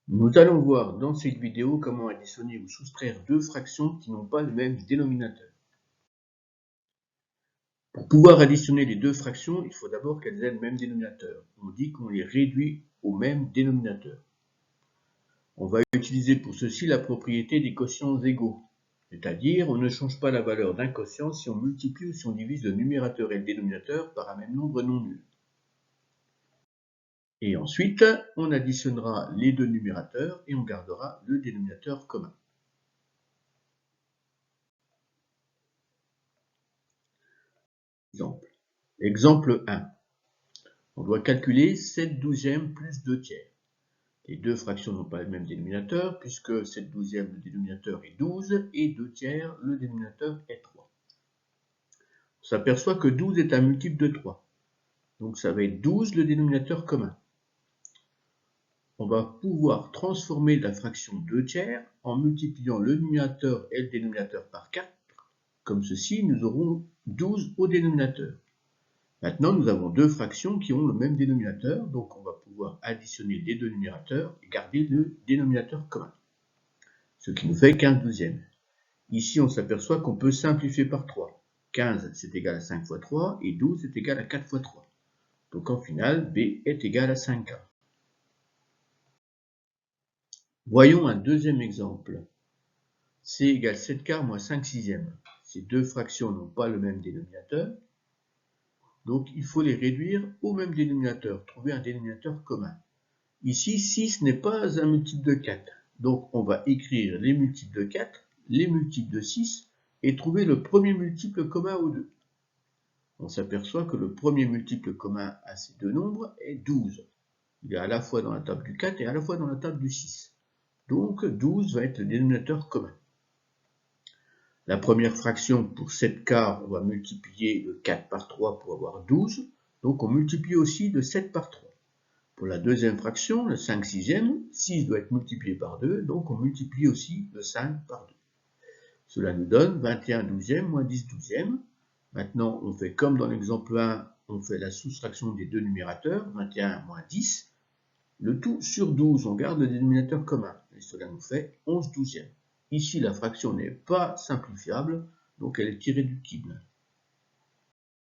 Nous allons voir dans cette vidéo comment additionner ou soustraire deux fractions qui n'ont pas le même dénominateur. Pour pouvoir additionner les deux fractions, il faut d'abord qu'elles aient le même dénominateur. On dit qu'on les réduit au même dénominateur. On va utiliser pour ceci la propriété des quotients égaux. C'est-à-dire, on ne change pas la valeur d'un quotient si on multiplie ou si on divise le numérateur et le dénominateur par un même nombre non nul. Et ensuite, on additionnera les deux numérateurs et on gardera le dénominateur commun. Exemple 1. On doit calculer 7 douzièmes plus 2 tiers. Les deux fractions n'ont pas le même dénominateur puisque 7 douzièmes, le dénominateur est 12 et 2 tiers, le dénominateur est 3. On s'aperçoit que 12 est un multiple de 3. Donc ça va être 12 le dénominateur commun. On va pouvoir transformer la fraction 2 tiers en multipliant le numérateur et le dénominateur par 4. Comme ceci, nous aurons 12 au dénominateur. Maintenant, nous avons deux fractions qui ont le même dénominateur, donc on va pouvoir additionner les deux numérateurs et garder le dénominateur commun, ce qui nous fait 15 douzièmes. Ici, on s'aperçoit qu'on peut simplifier par 3. 15, c'est égal à 5 fois 3, et 12 est égal à 4 fois 3. Donc en final, B est égal à 5 quarts. Voyons un deuxième exemple. C égale 7 quarts moins 5 sixièmes. Ces deux fractions n'ont pas le même dénominateur. Donc, il faut les réduire au même dénominateur, trouver un dénominateur commun. Ici, 6 n'est pas un multiple de 4. Donc, on va écrire les multiples de 4, les multiples de 6, et trouver le premier multiple commun aux deux. On s'aperçoit que le premier multiple commun à ces deux nombres est 12. Il est à la fois dans la table du 4 et à la fois dans la table du 6. Donc, 12 va être le dénominateur commun. La première fraction, pour 7 quarts, on va multiplier le 4 par 3 pour avoir 12. Donc on multiplie aussi le 7 par 3. Pour la deuxième fraction, le 5 sixièmes, 6 doit être multiplié par 2, donc on multiplie aussi le 5 par 2. Cela nous donne 21 douzièmes moins 10 douzièmes. Maintenant, on fait comme dans l'exemple 1, on fait la soustraction des deux numérateurs, 21 moins 10. Le tout sur 12, on garde le dénominateur commun, et cela nous fait 11 douzièmes. Ici, la fraction n'est pas simplifiable, donc elle est irréductible.